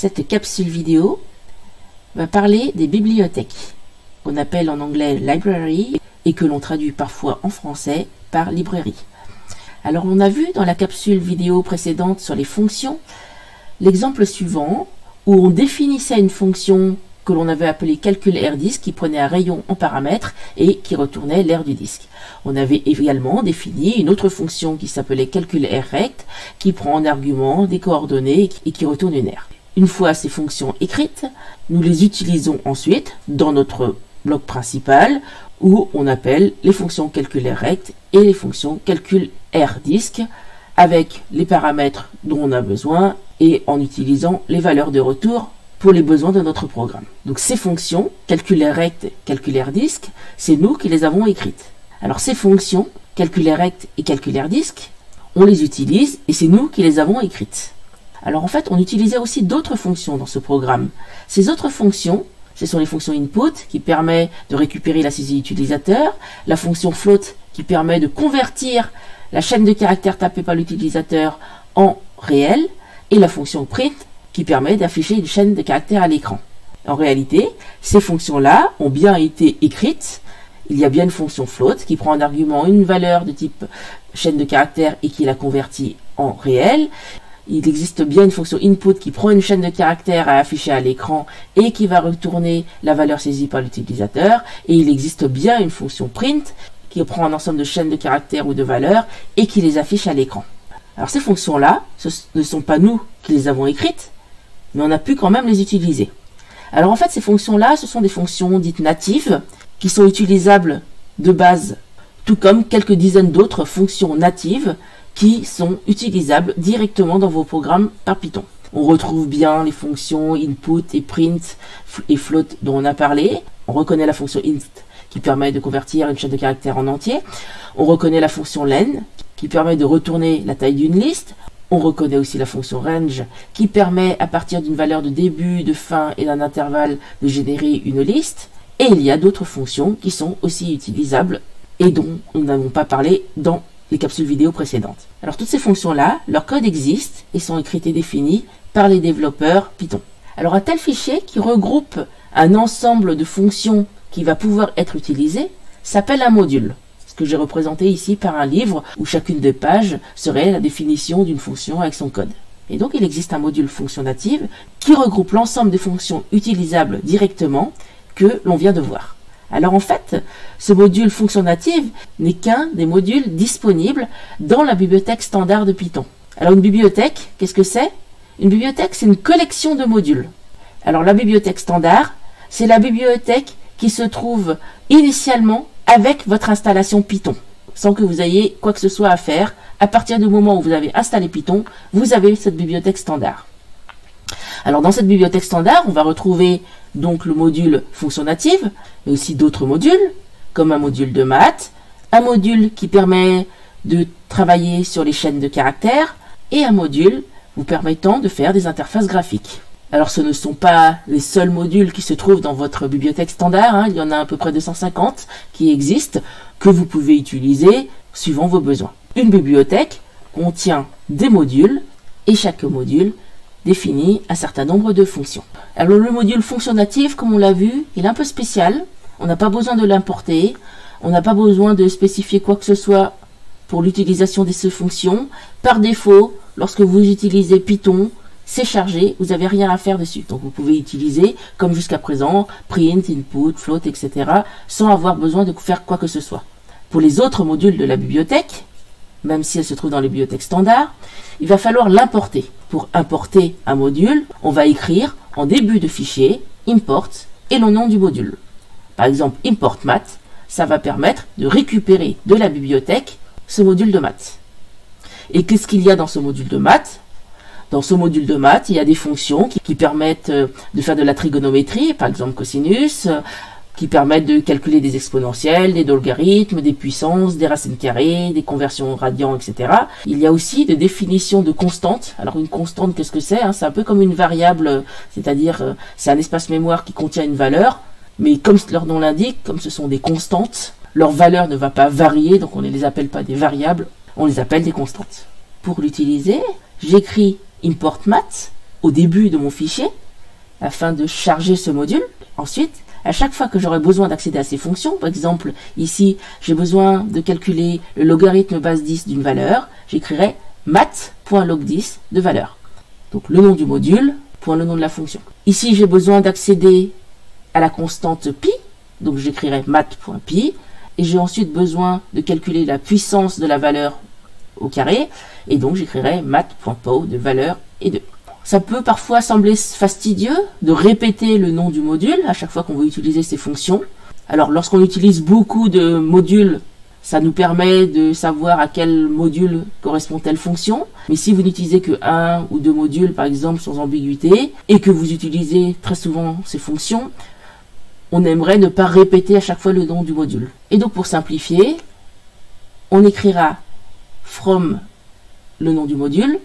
Cette capsule vidéo va parler des bibliothèques, qu'on appelle en anglais library et que l'on traduit parfois en français par librairie. Alors on a vu dans la capsule vidéo précédente sur les fonctions l'exemple suivant où on définissait une fonction que l'on avait appelée calcul aire disque qui prenait un rayon en paramètres et qui retournait l'aire du disque. On avait également défini une autre fonction qui s'appelait calcul aire rect qui prend en argument des coordonnées et qui retourne une aire. Une fois ces fonctions écrites, nous les utilisons ensuite dans notre bloc principal où on appelle les fonctions calcul aire rect et les fonctions calcul aire disque avec les paramètres dont on a besoin et en utilisant les valeurs de retour pour les besoins de notre programme. Donc ces fonctions, calcul aire rect, calcul aire disque, c'est nous qui les avons écrites. Alors ces fonctions, calcul aire rect et calcul aire disque, on les utilise et c'est nous qui les avons écrites. Alors en fait, on utilisait aussi d'autres fonctions dans ce programme. Ces autres fonctions, ce sont les fonctions input qui permet de récupérer la saisie utilisateur, la fonction float qui permet de convertir la chaîne de caractères tapée par l'utilisateur en réel et la fonction print qui permet d'afficher une chaîne de caractères à l'écran. En réalité, ces fonctions-là ont bien été écrites. Il y a bien une fonction float qui prend en argument une valeur de type chaîne de caractères et qui la convertit en réel. Il existe bien une fonction input qui prend une chaîne de caractères à afficher à l'écran et qui va retourner la valeur saisie par l'utilisateur. Et il existe bien une fonction print qui prend un ensemble de chaînes de caractères ou de valeurs et qui les affiche à l'écran. Alors ces fonctions-là, ce ne sont pas nous qui les avons écrites, mais on a pu quand même les utiliser. Alors en fait, ces fonctions-là, ce sont des fonctions dites natives qui sont utilisables de base, tout comme quelques dizaines d'autres fonctions natives qui sont utilisables directement dans vos programmes par Python. On retrouve bien les fonctions input et print et float dont on a parlé. On reconnaît la fonction int qui permet de convertir une chaîne de caractères en entier. On reconnaît la fonction len qui permet de retourner la taille d'une liste. On reconnaît aussi la fonction range qui permet à partir d'une valeur de début, de fin et d'un intervalle de générer une liste. Et il y a d'autres fonctions qui sont aussi utilisables et dont nous n'avons pas parlé dans les capsules vidéo précédentes. Alors toutes ces fonctions-là, leur code existe et sont écrites et définies par les développeurs Python. Alors un tel fichier qui regroupe un ensemble de fonctions qui va pouvoir être utilisé s'appelle un module. Ce que j'ai représenté ici par un livre où chacune des pages serait la définition d'une fonction avec son code. Et donc il existe un module fonction native qui regroupe l'ensemble des fonctions utilisables directement que l'on vient de voir. Alors en fait, ce module fonction native n'est qu'un des modules disponibles dans la bibliothèque standard de Python. Alors une bibliothèque, qu'est-ce que c'est? Une bibliothèque, c'est une collection de modules. Alors la bibliothèque standard, c'est la bibliothèque qui se trouve initialement avec votre installation Python, sans que vous ayez quoi que ce soit à faire. À partir du moment où vous avez installé Python, vous avez cette bibliothèque standard. Alors dans cette bibliothèque standard, on va retrouver donc le module fonction native, mais aussi d'autres modules, comme un module de maths, un module qui permet de travailler sur les chaînes de caractères, et un module vous permettant de faire des interfaces graphiques. Alors ce ne sont pas les seuls modules qui se trouvent dans votre bibliothèque standard, hein, il y en a à peu près 250 qui existent, que vous pouvez utiliser suivant vos besoins. Une bibliothèque contient des modules, et chaque module définit un certain nombre de fonctions. Alors le module fonction native, comme on l'a vu, il est un peu spécial. On n'a pas besoin de l'importer. On n'a pas besoin de spécifier quoi que ce soit pour l'utilisation de ces fonctions. Par défaut, lorsque vous utilisez Python, c'est chargé, vous n'avez rien à faire dessus. Donc vous pouvez utiliser, comme jusqu'à présent, print, input, float, etc. sans avoir besoin de faire quoi que ce soit. Pour les autres modules de la bibliothèque, même si elle se trouve dans les bibliothèques standards, il va falloir l'importer. Pour importer un module, on va écrire en début de fichier import et le nom du module. Par exemple, import math, ça va permettre de récupérer de la bibliothèque ce module de maths. Et qu'est-ce qu'il y a dans ce module de maths? Dans ce module de maths, il y a des fonctions qui permettent de faire de la trigonométrie, par exemple cosinus, qui permettent de calculer des exponentielles, des logarithmes, des puissances, des racines carrées, des conversions radians, etc. Il y a aussi des définitions de constantes. Alors une constante, qu'est-ce que c'est? C'est un peu comme une variable, c'est-à-dire c'est un espace mémoire qui contient une valeur, mais comme leur nom l'indique, comme ce sont des constantes, leur valeur ne va pas varier, donc on ne les appelle pas des variables, on les appelle des constantes. Pour l'utiliser, j'écris import math au début de mon fichier afin de charger ce module. Ensuite, à chaque fois que j'aurai besoin d'accéder à ces fonctions, par exemple, ici, j'ai besoin de calculer le logarithme base 10 d'une valeur, j'écrirai math.log10 de valeur. Donc le nom du module, point le nom de la fonction. Ici, j'ai besoin d'accéder à la constante pi, donc j'écrirai math.pi, et j'ai ensuite besoin de calculer la puissance de la valeur au carré, et donc j'écrirai math.pow de valeur et 2. Ça peut parfois sembler fastidieux de répéter le nom du module à chaque fois qu'on veut utiliser ces fonctions. Alors lorsqu'on utilise beaucoup de modules, ça nous permet de savoir à quel module correspond telle fonction. Mais si vous n'utilisez que un ou deux modules, par exemple, sans ambiguïté, et que vous utilisez très souvent ces fonctions, on aimerait ne pas répéter à chaque fois le nom du module. Et donc pour simplifier, on écrira from le nom du module,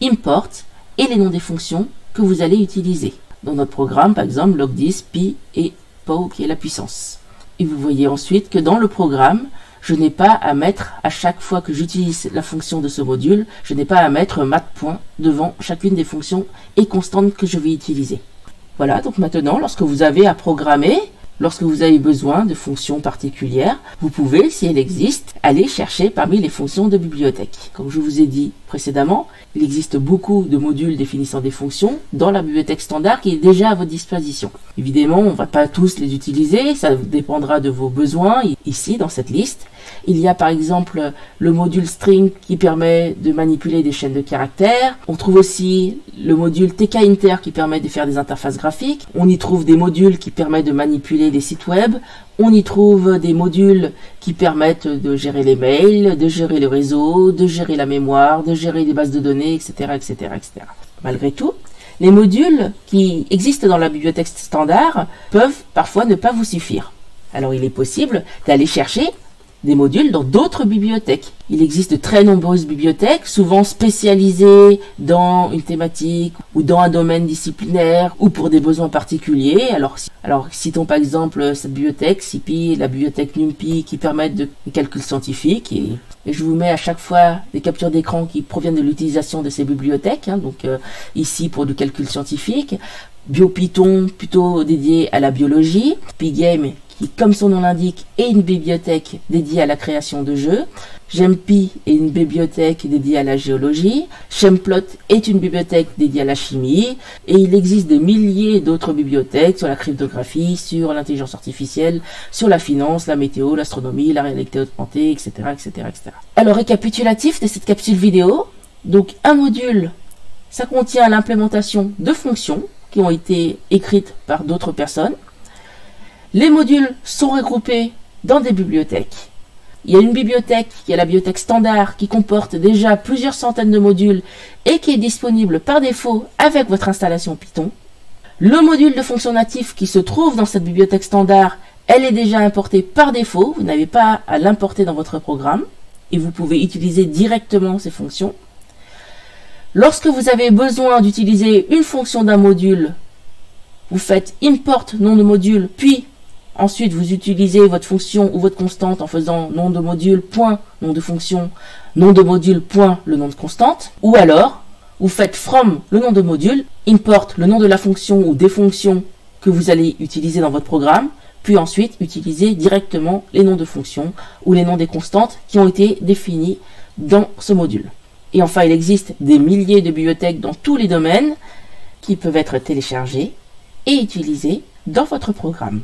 import et les noms des fonctions que vous allez utiliser. Dans notre programme, par exemple, log10, pi et pow qui est la puissance. Et vous voyez ensuite que dans le programme, je n'ai pas à mettre, à chaque fois que j'utilise la fonction de ce module, je n'ai pas à mettre math. Devant chacune des fonctions et constantes que je vais utiliser. Voilà, donc maintenant, lorsque vous avez à programmer, lorsque vous avez besoin de fonctions particulières, vous pouvez, si elles existent, aller chercher parmi les fonctions de bibliothèque. Comme je vous ai dit précédemment, il existe beaucoup de modules définissant des fonctions dans la bibliothèque standard qui est déjà à votre disposition. Évidemment, on ne va pas tous les utiliser, ça dépendra de vos besoins. Ici, dans cette liste, il y a par exemple le module string qui permet de manipuler des chaînes de caractères. On trouve aussi le module tkinter qui permet de faire des interfaces graphiques. On y trouve des modules qui permettent de manipuler des sites web. On y trouve des modules qui permettent de gérer les mails, de gérer le réseau, de gérer la mémoire, de gérer des bases de données, etc., etc., etc. Malgré tout, les modules qui existent dans la bibliothèque standard peuvent parfois ne pas vous suffire. Alors il est possible d'aller chercher des modules dans d'autres bibliothèques. Il existe de très nombreuses bibliothèques, souvent spécialisées dans une thématique ou dans un domaine disciplinaire ou pour des besoins particuliers. Alors citons par exemple cette bibliothèque, SciPy, la bibliothèque NumPy qui permettent des calculs scientifiques. Et je vous mets à chaque fois des captures d'écran qui proviennent de l'utilisation de ces bibliothèques. Ici pour du calcul scientifique. BioPython plutôt dédié à la biologie. Pygame qui, comme son nom l'indique, est une bibliothèque dédiée à la création de jeux. GEMPy est une bibliothèque dédiée à la géologie. Chemplot est une bibliothèque dédiée à la chimie. Et il existe des milliers d'autres bibliothèques sur la cryptographie, sur l'intelligence artificielle, sur la finance, la météo, l'astronomie, la réalité augmentée, etc., etc., etc. Alors, récapitulatif de cette capsule vidéo. Donc, un module, ça contient l'implémentation de fonctions qui ont été écrites par d'autres personnes. Les modules sont regroupés dans des bibliothèques. Il y a une bibliothèque qui est la bibliothèque standard qui comporte déjà plusieurs centaines de modules et qui est disponible par défaut avec votre installation Python. Le module de fonction natif qui se trouve dans cette bibliothèque standard, elle est déjà importée par défaut. Vous n'avez pas à l'importer dans votre programme et vous pouvez utiliser directement ces fonctions. Lorsque vous avez besoin d'utiliser une fonction d'un module, vous faites import nom de module, puis ensuite vous utilisez votre fonction ou votre constante en faisant nom de module, point, nom de fonction, nom de module, point, le nom de constante. Ou alors, vous faites from le nom de module, import le nom de la fonction ou des fonctions que vous allez utiliser dans votre programme, puis ensuite utilisez directement les noms de fonctions ou les noms des constantes qui ont été définis dans ce module. Et enfin, il existe des milliers de bibliothèques dans tous les domaines qui peuvent être téléchargées et utilisées dans votre programme.